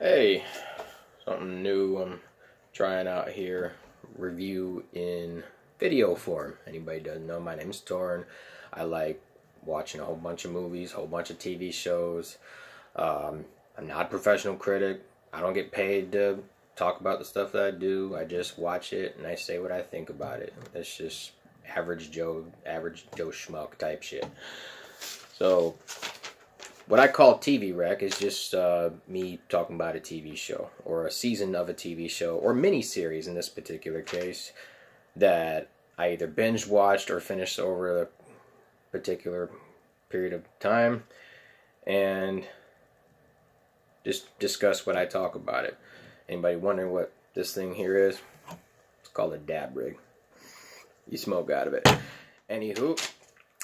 Hey, something new I'm trying out here. Review in video form. Anybody doesn't know, my name's Torn. I like watching a whole bunch of movies, a whole bunch of TV shows. I'm not a professional critic. I don't get paid to talk about the stuff that I do. I just watch it and I say what I think about it. It's just average Joe schmuck type shit. So what I call TV rec is just me talking about a TV show, or a season of a TV show, or miniseries in this particular case, that I either binge watched or finished over a particular period of time, and just discuss what I talk about it. Anybody wondering what this thing here is? It's called a dab rig. You smoke out of it. Anywho,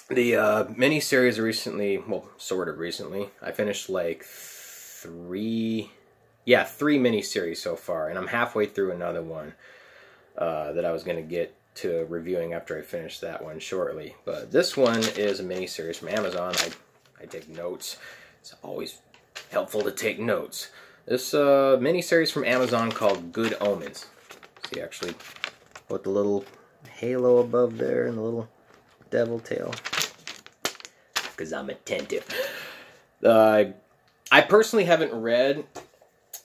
the miniseries recently, well, sort of recently, I finished like three miniseries so far, and I'm halfway through another one that I was going to get to reviewing after I finish that one shortly. But this one is a miniseries from Amazon. I take notes. It's always helpful to take notes. This miniseries from Amazon called Good Omens. See, actually put the little halo above there and the little devil tail, because I'm attentive. I personally haven't read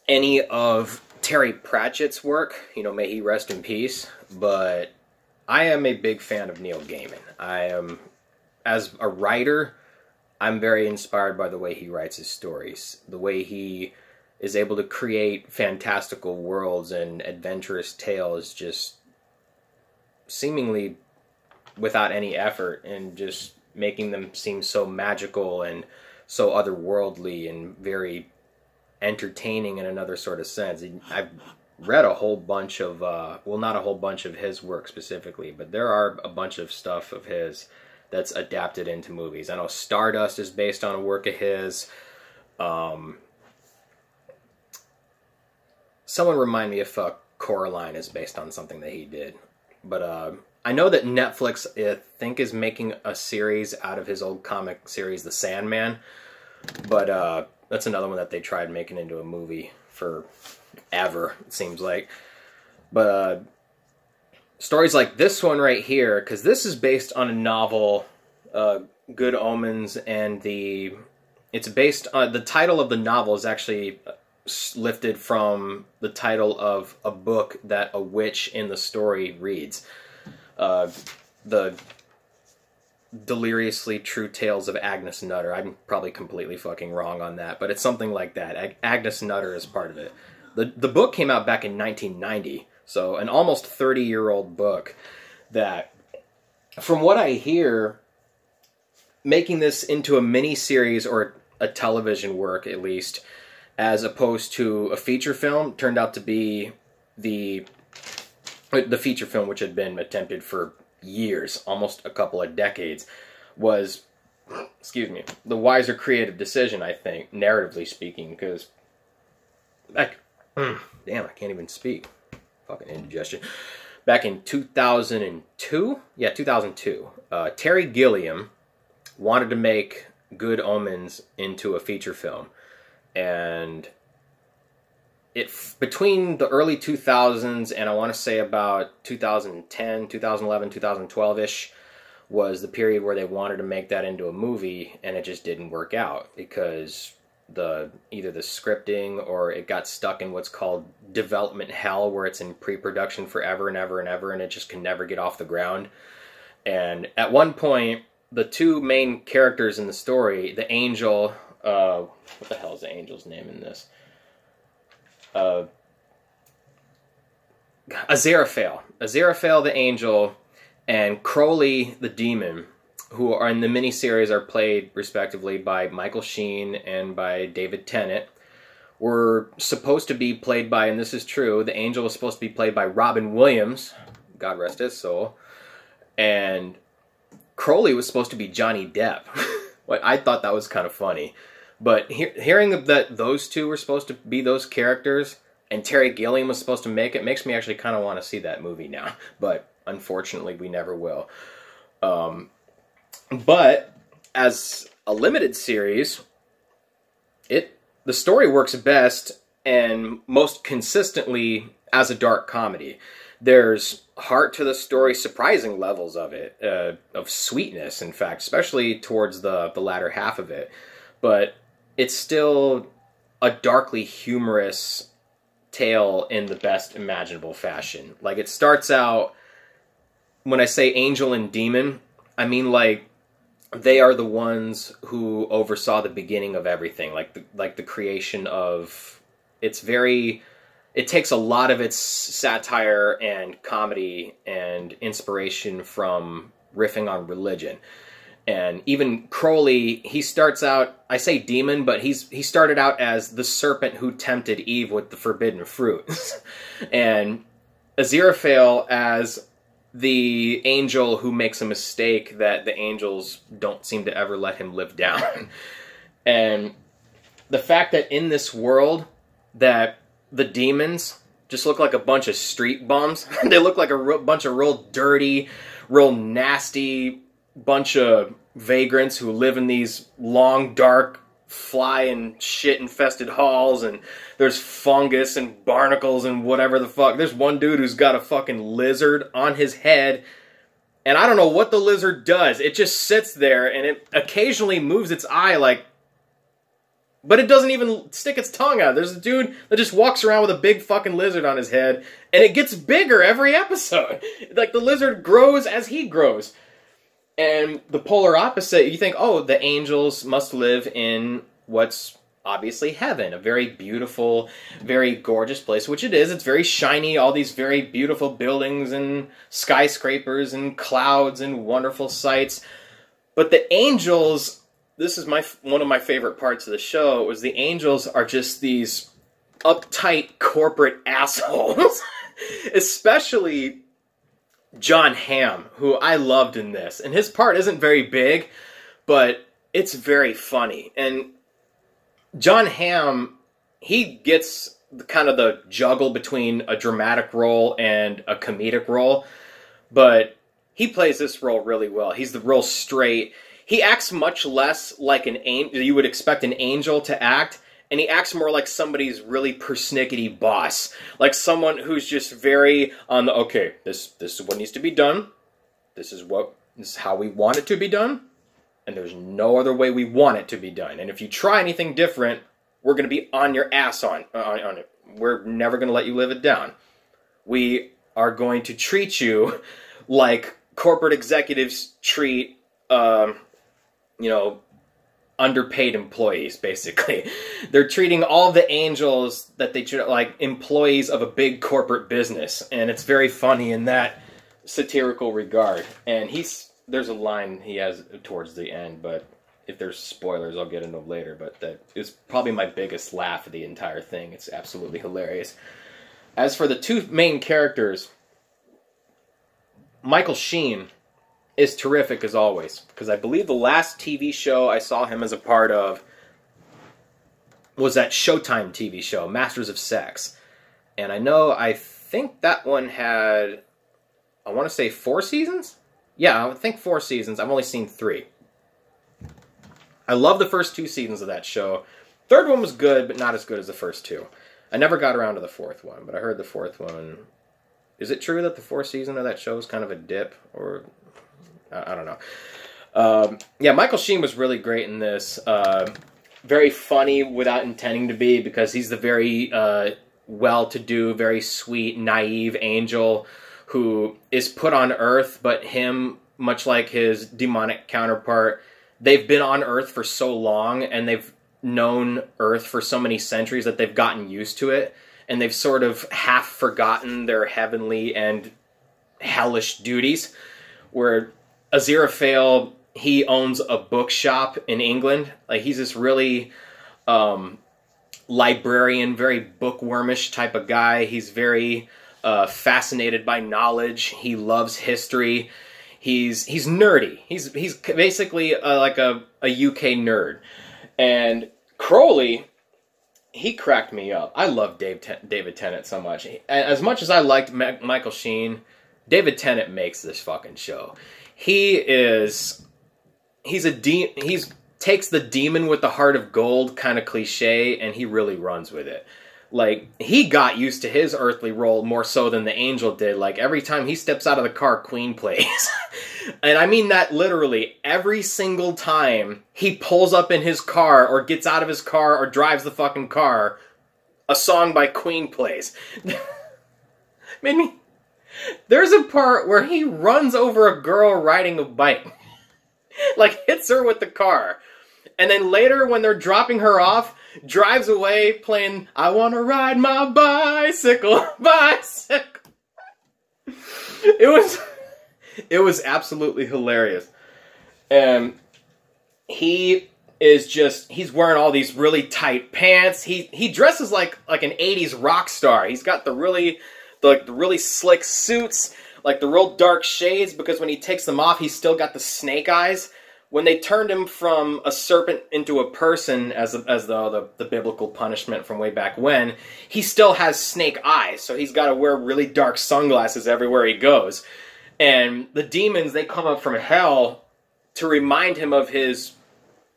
any of Terry Pratchett's work, you know, may he rest in peace, but I am a big fan of Neil Gaiman. As a writer, I'm very inspired by the way he writes his stories, the way he is able to create fantastical worlds and adventurous tales just seemingly without any effort, and just making them seem so magical and so otherworldly and very entertaining in another sort of sense. I've read a whole bunch of, well, not a whole bunch of his work specifically, but there are a bunch of stuff of his that's adapted into movies. I know Stardust is based on a work of his. Someone remind me if Coraline is based on something that he did. But I know that Netflix, I think, is making a series out of his old comic series, The Sandman. But that's another one that they tried making into a movie forever, it seems like. But stories like this one right here, because this is based on a novel, Good Omens, and it's based on, the title of the novel is actually lifted from the title of a book that a witch in the story reads. The Deliriously True Tales of Agnes Nutter. I'm probably completely fucking wrong on that, but it's something like that. Agnes Nutter is part of it. The book came out back in 1990, so an almost 30-year-old book that, from what I hear, making this into a mini-series, or a television work at least, as opposed to a feature film, turned out to be the feature film, which had been attempted for years, almost a couple of decades, was, excuse me, the wiser creative decision, I think, narratively speaking, because, damn, I can't even speak. Fucking indigestion. Back in 2002? Yeah, 2002. Terry Gilliam wanted to make Good Omens into a feature film. And between the early 2000s and I want to say about 2010, 2011, 2012-ish was the period where they wanted to make that into a movie, and it just didn't work out because either the scripting, or it got stuck in what's called development hell, where it's in pre-production forever and ever and ever, and it just can never get off the ground. And at one point, the two main characters in the story, the angel, what the hell is the angel's name in this? Aziraphale the angel, and Crowley the demon, who are in the miniseries, are played respectively by Michael Sheen and by David Tennant, were supposed to be played by, and this is true, the angel was supposed to be played by Robin Williams, God rest his soul, and Crowley was supposed to be Johnny Depp. I thought that was kind of funny. But hearing that those two were supposed to be those characters, and Terry Gilliam was supposed to make it, makes me actually kind of want to see that movie now. But unfortunately, we never will. But as a limited series, the story works best and most consistently as a dark comedy. There's heart to the story, surprising levels of it, of sweetness, in fact, especially towards the latter half of it. But it's still a darkly humorous tale in the best imaginable fashion. Like, it starts out, when I say angel and demon, I mean, like, they are the ones who oversaw the beginning of everything, like the creation of... It takes a lot of its satire and comedy and inspiration from riffing on religion. And even Crowley, he starts out, I say demon, but he started out as the serpent who tempted Eve with the forbidden fruit. And Aziraphale as the angel who makes a mistake that the angels don't seem to ever let him live down. And the fact that in this world that the demons just look like a bunch of street bums. They look like a bunch of real dirty, real nasty bunch of vagrants who live in these long, dark, fly and shit-infested halls, and there's fungus and barnacles and whatever the fuck. There's one dude who's got a fucking lizard on his head, and I don't know what the lizard does. It just sits there, and it occasionally moves its eye, like... But it doesn't even stick its tongue out. There's a dude that just walks around with a big fucking lizard on his head, and it gets bigger every episode. Like, the lizard grows as he grows. And the polar opposite, you think, oh, the angels must live in what's obviously heaven, a very beautiful, very gorgeous place, which it is. It's very shiny, all these very beautiful buildings and skyscrapers and clouds and wonderful sights. But the angels... This is one of my favorite parts of the show, was the angels are just these uptight corporate assholes. Especially John Hamm, who I loved in this. And his part isn't very big, but it's very funny. And John Hamm, he gets kind of the juggle between a dramatic role and a comedic role. But he plays this role really well. He's the real straight... He acts much less like an angel you would expect an angel to act, and he acts more like somebody's really persnickety boss. Like someone who's just very on the, okay, this is what needs to be done. This is how we want it to be done, and there's no other way we want it to be done. And if you try anything different, we're going to be on your ass on it. We're never going to let you live it down. We are going to treat you like corporate executives treat... underpaid employees, basically. They're treating all the angels that they treat like employees of a big corporate business. And it's very funny in that satirical regard. And there's a line he has towards the end, but if there's spoilers, I'll get into them later. But that is probably my biggest laugh of the entire thing. It's absolutely hilarious. As for the two main characters, Michael Sheen is terrific as always, because I believe the last TV show I saw him as a part of was that Showtime TV show, Masters of Sex. And I think that one had, I want to say 4 seasons? Yeah, I think 4 seasons. I've only seen 3. I love the first 2 seasons of that show. Third one was good, but not as good as the first 2. I never got around to the 4th one, but I heard the 4th one. Is it true that the 4th season of that show is kind of a dip, or... I don't know. Yeah, Michael Sheen was really great in this. Very funny without intending to be, because he's the very well-to-do, very sweet, naive angel who is put on Earth, but him, much like his demonic counterpart, they've been on Earth for so long, and they've known Earth for so many centuries that they've gotten used to it, and they've sort of half forgotten their heavenly and hellish duties, where... Aziraphale, he owns a bookshop in England. Like, he's this really librarian, very bookwormish type of guy. He's very fascinated by knowledge. He loves history. He's nerdy. He's basically like a UK nerd. And Crowley, he cracked me up. I love David Tennant so much. As much as I liked Michael Sheen, David Tennant makes this fucking show. He takes the demon with the heart of gold kind of cliche, and he really runs with it. like, he got used to his earthly role more so than the angel did. Like, every time he steps out of the car, Queen plays. And I mean that literally. Every single time he pulls up in his car, or gets out of his car, or drives the fucking car, a song by Queen plays. Made me... There's a part where he runs over a girl riding a bike. Like, hits her with the car. And then later, when they're dropping her off, drives away playing, I wanna ride my bicycle, bicycle. It was absolutely hilarious. And he's wearing all these really tight pants. He dresses like an 80s rock star. He's got the really slick suits, like the real dark shades, because when he takes them off, he's still got the snake eyes. When they turned him from a serpent into a person, as though the biblical punishment from way back when, he still has snake eyes, so he's got to wear really dark sunglasses everywhere he goes. And the demons, they come up from hell to remind him of his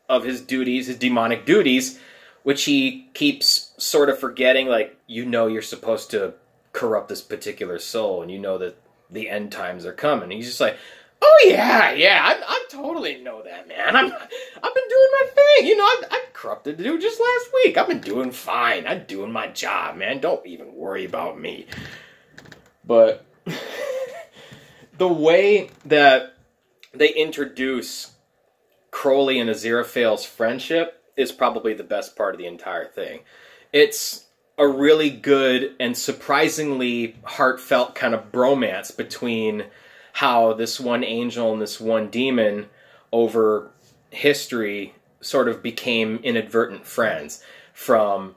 duties, his demonic duties, which he keeps sort of forgetting. Like, you know, you're supposed to corrupt this particular soul, and you know that the end times are coming. And he's just like, oh yeah, I totally know that, man. I've been doing my thing. You know, I corrupted the dude just last week. I've been doing fine. I'm doing my job, man. Don't even worry about me. But the way that they introduce Crowley and Aziraphale's friendship is probably the best part of the entire thing. It's a really good and surprisingly heartfelt kind of bromance between how this one angel and this one demon over history sort of became inadvertent friends. From,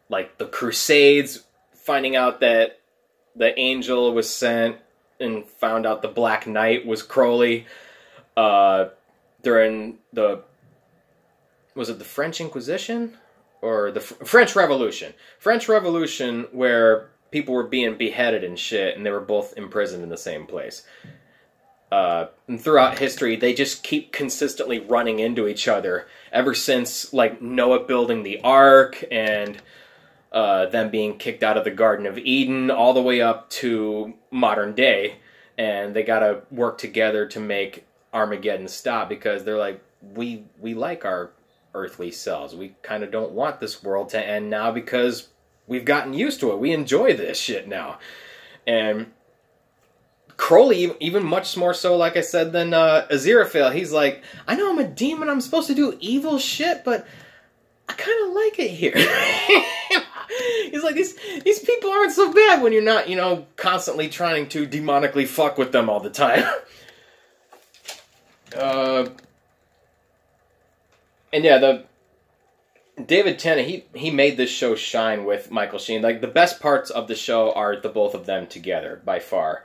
like, the Crusades, finding out that the angel was sent and found out the Black Knight was Crowley. During the... Was it the French Inquisition? Or the French Revolution. French Revolution, where people were being beheaded and shit, and they were both imprisoned in the same place. And throughout history, they just keep consistently running into each other. Ever since, like, Noah building the Ark, and them being kicked out of the Garden of Eden, all the way up to modern day. And they gotta work together to make Armageddon stop, because they're like, we like our earthly selves. We kind of don't want this world to end now, because we've gotten used to it. We enjoy this shit now. And Crowley, even much more so, like I said, than Aziraphale. He's like, I know I'm a demon, I'm supposed to do evil shit, but I kind of like it here. He's like, these people aren't so bad when you're not, you know, constantly trying to demonically fuck with them all the time. And yeah, David Tennant, he made this show shine with Michael Sheen. Like, the best parts of the show are the both of them together, by far.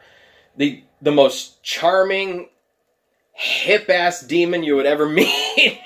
The most charming, hip-ass demon you would ever meet.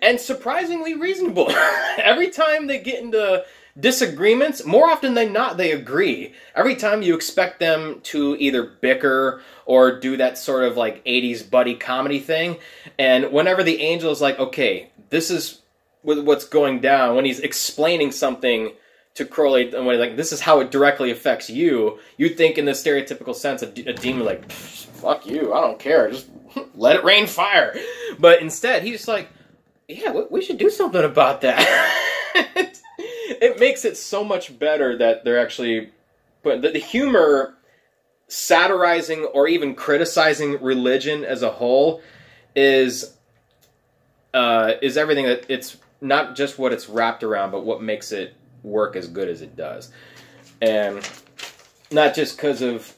And surprisingly reasonable. Every time they get into disagreements, more often than not, they agree. Every time you expect them to either bicker or do that sort of, like, 80s buddy comedy thing. And whenever the angel is like, okay, this is what's going down, when he's explaining something to Crowley, and when he's like, this is how it directly affects you, you think in the stereotypical sense, a demon like, fuck you, I don't care, just let it rain fire. But instead, he's just like, yeah, we should do something about that. It makes it so much better that they're actually... But the humor, satirizing or even criticizing religion as a whole, is everything that... It's not just what it's wrapped around, but what makes it work as good as it does. And not just because of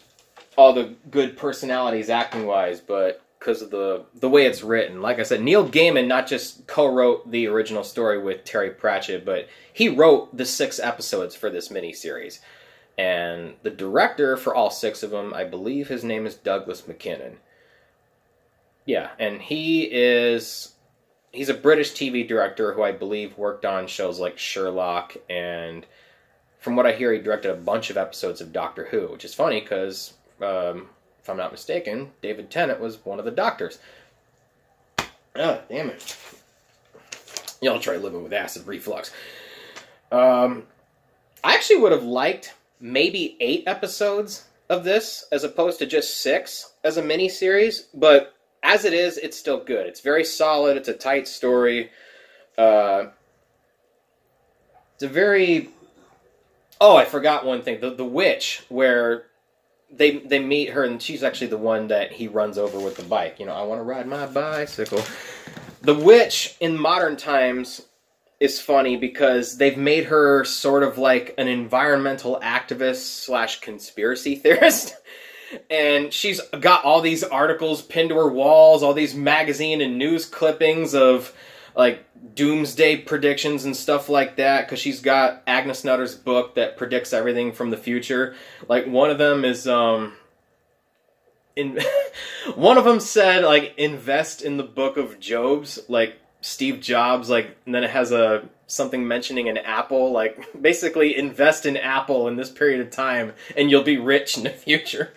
all the good personalities acting-wise, but because of the way it's written. Like I said, Neil Gaiman not just co-wrote the original story with Terry Pratchett, but he wrote the 6 episodes for this miniseries. And the director for all 6 of them, I believe his name is Douglas McKinnon. Yeah, and he's a British TV director who I believe worked on shows like Sherlock, and from what I hear, he directed a bunch of episodes of Doctor Who, which is funny because, if I'm not mistaken, David Tennant was one of the doctors. Ah, damn it. Y'all try living with acid reflux. I actually would have liked maybe 8 episodes of this as opposed to just 6 as a miniseries, but as it is, it's still good. It's very solid. It's a tight story. It's a very... Oh, I forgot one thing. The witch, where they meet her, and she's actually the one that he runs over with the bike. You know, I want to ride my bicycle. The witch, in modern times, is funny because they've made her sort of like an environmental activist / conspiracy theorist. And she's got all these articles pinned to her walls, all these magazine and news clippings of like doomsday predictions and stuff like that, because she's got Agnes Nutter's book that predicts everything from the future. Like one of them is one of them said like invest in the book of Job's, like Steve Jobs, like, and then it has a something mentioning an apple, like basically invest in Apple in this period of time and you'll be rich in the future.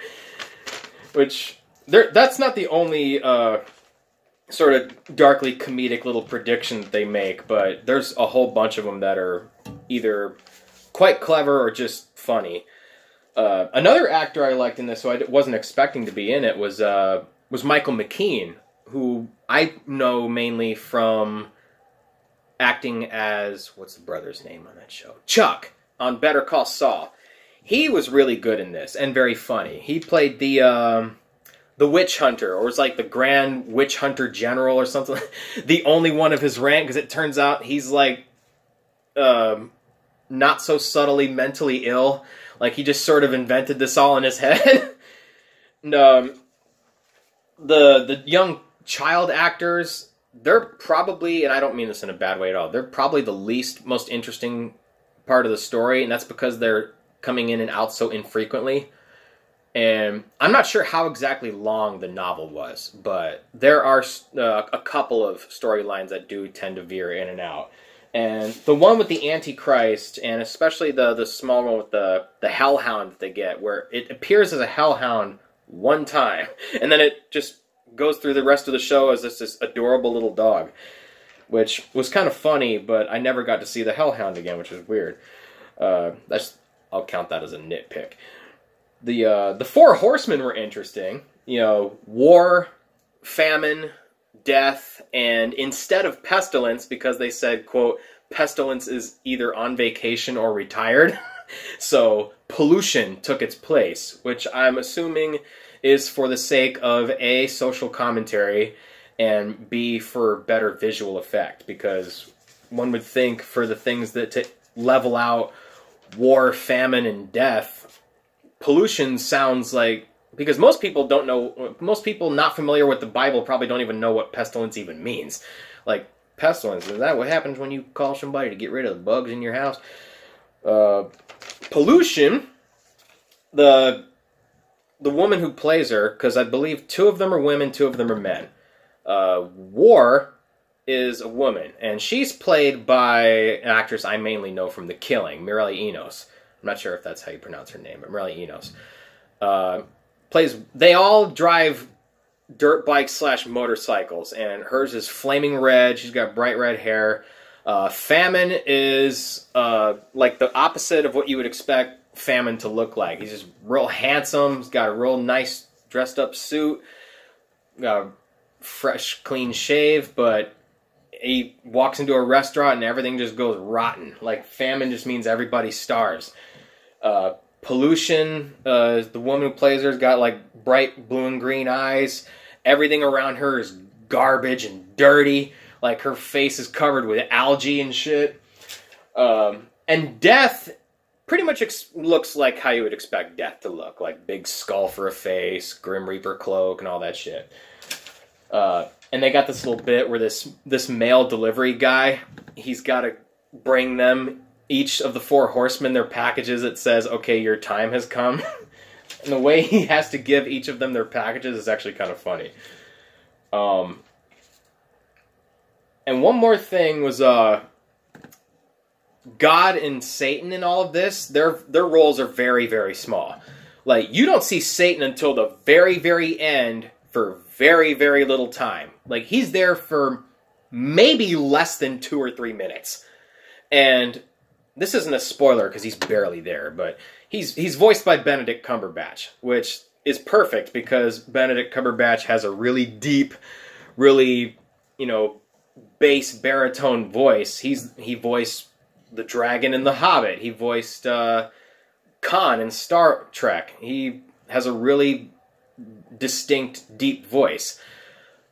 Which that's not the only sort of darkly comedic little prediction that they make, but there's a whole bunch of them that are either quite clever or just funny. Another actor I liked in this, who I wasn't expecting to be in it, was Michael McKean, who I know mainly from acting as, what's the brother's name on that show? Chuck, on Better Call Saul. He was really good in this, and very funny. He played the witch hunter, or was like the Grand Witch Hunter General or something. The only one of his rank, because it turns out he's like not so subtly mentally ill. Like he just sort of invented this all in his head. And, the young child actors, they're probably, and I don't mean this in a bad way at all, they're probably the most interesting part of the story, and that's because they're coming in and out so infrequently. And I'm not sure how exactly long the novel was, but there are a couple of storylines that do tend to veer in and out. And the one with the Antichrist, and especially the small one with the Hellhound that they get, where it appears as a Hellhound one time, and then it just goes through the rest of the show as this adorable little dog, which was kind of funny, but I never got to see the Hellhound again, which was weird. I'll count that as a nitpick. The Four Horsemen were interesting. You know, war, famine, death, and instead of pestilence, because they said, quote, pestilence is either on vacation or retired, so pollution took its place, which I'm assuming is for the sake of A, social commentary, and B, for better visual effect, because one would think for the things that to level out war, famine, and death, pollution sounds like, because most people don't know, most people not familiar with the Bible probably don't even know what pestilence even means. Like, pestilence, is that what happens when you call somebody to get rid of the bugs in your house? Pollution, the woman who plays her, because I believe 2 of them are women, 2 of them are men. War is a woman, and she's played by an actress I mainly know from The Killing, Mireille Enos. I'm not sure if that's how you pronounce her name, but Mireille Enos. They all drive dirt bikes / motorcycles, and hers is flaming red. She's got bright red hair. Famine is like the opposite of what you would expect Famine to look like. He's just real handsome. He's got a real nice dressed up suit. Got a fresh, clean shave, but he walks into a restaurant and everything just goes rotten. Like, famine just means everybody starves. Pollution, the woman who plays her has got like bright blue and green eyes. Everything around her is garbage and dirty. Like, her face is covered with algae and shit. And death pretty much looks like how you would expect death to look. Like, big skull for a face, Grim Reaper cloak, and all that shit. And they got this little bit where this mail delivery guy, he's got to bring them, each of the 4 horsemen, their packages. It says, okay, your time has come. And the way he has to give each of them their packages is actually kind of funny. And one more thing was, God and Satan in all of this, their roles are very, very small. Like, you don't see Satan until the very, very end for very, very little time. Like, he's there for maybe less than 2 or 3 minutes. And this isn't a spoiler because he's barely there, but he's voiced by Benedict Cumberbatch, which is perfect because Benedict Cumberbatch has a really deep, really, you know, bass baritone voice. He voiced the dragon in The Hobbit. He voiced Khan in Star Trek. He has a really distinct, deep voice.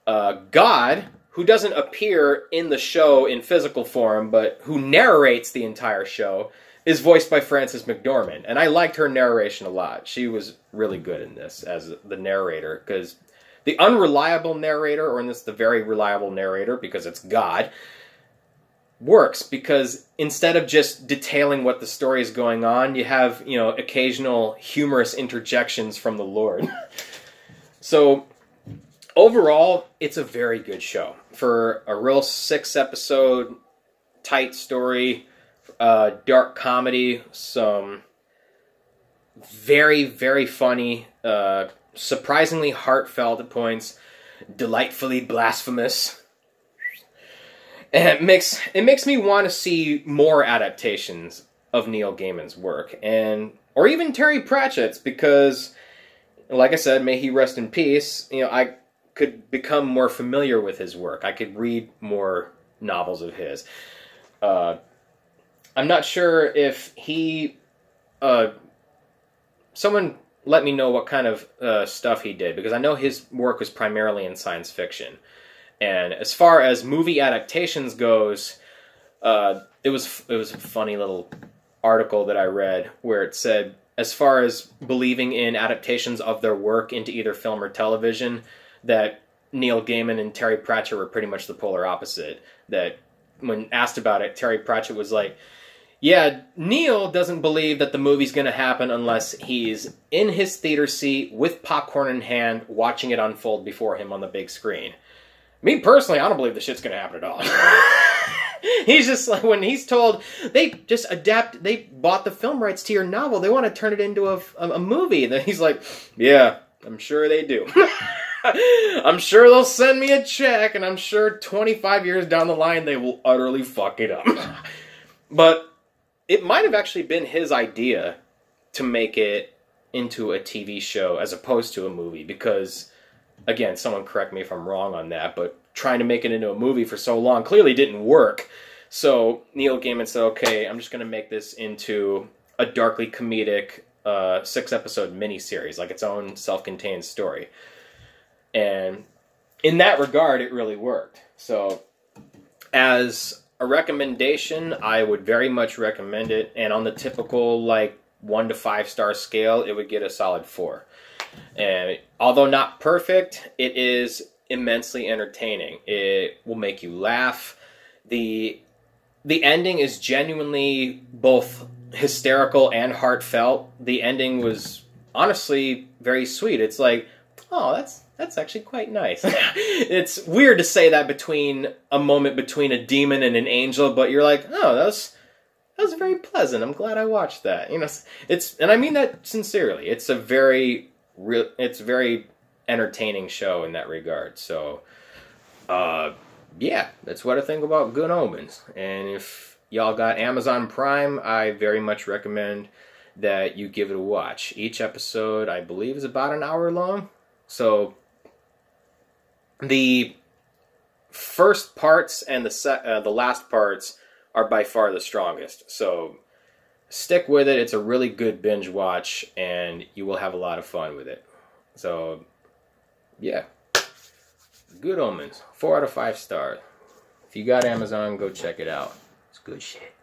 God, who doesn't appear in the show in physical form, but who narrates the entire show, is voiced by Frances McDormand. And I liked her narration a lot. She was really good in this as the narrator, because the unreliable narrator, or in this, the very reliable narrator, because it's God, works because instead of just detailing what the story is going on, you have, you know, occasional humorous interjections from the Lord. So overall, it's a very good show. For a real 6-episode, tight story, dark comedy, some very, very funny, surprisingly heartfelt at points, delightfully blasphemous. And it makes me want to see more adaptations of Neil Gaiman's work, or even Terry Pratchett's, because, like I said, may he rest in peace. You know, I could become more familiar with his work. I could read more novels of his. I'm not sure if he... someone let me know what kind of stuff he did, because I know his work was primarily in science fiction. And as far as movie adaptations goes, it was a funny little article that I read where it said, as far as believing in adaptations of their work into either film or television, that Neil Gaiman and Terry Pratchett were pretty much the polar opposite. That when asked about it, Terry Pratchett was like, yeah, Neil doesn't believe that the movie's going to happen unless he's in his theater seat with popcorn in hand, watching it unfold before him on the big screen. Me personally, I don't believe this shit's going to happen at all. He's just like, when he's told, they just they bought the film rights to your novel, they want to turn it into a movie. And then he's like, yeah, I'm sure they do. I'm sure they'll send me a check, and I'm sure 25 years down the line they will utterly fuck it up. But it might have actually been his idea to make it into a TV show as opposed to a movie, because... Again, someone correct me if I'm wrong on that, but trying to make it into a movie for so long clearly didn't work. So Neil Gaiman said, okay, I'm just going to make this into a darkly comedic 6-episode miniseries, like its own self-contained story. And in that regard, it really worked. So as a recommendation, I would very much recommend it. And on the typical, like, 1 to 5 star scale, it would get a solid 4. And although not perfect, it is immensely entertaining. It will make you laugh. The ending is genuinely both hysterical and heartfelt. The ending was honestly very sweet. It's like, oh, that's actually quite nice. It's weird to say that between a moment between a demon and an angel, but you're like, oh, that was very pleasant. I'm glad I watched that. You know, and I mean that sincerely. It's a very entertaining show in that regard. So, yeah, that's what I think about Good Omens. And if y'all got Amazon Prime, I very much recommend that you give it a watch. Each episode, I believe, is about an hour long. So, the first parts and the last parts are by far the strongest. So, stick with it. It's a really good binge watch, and you will have a lot of fun with it. So, yeah. Good Omens. 4 out of 5 stars. If you got Amazon, go check it out. It's good shit.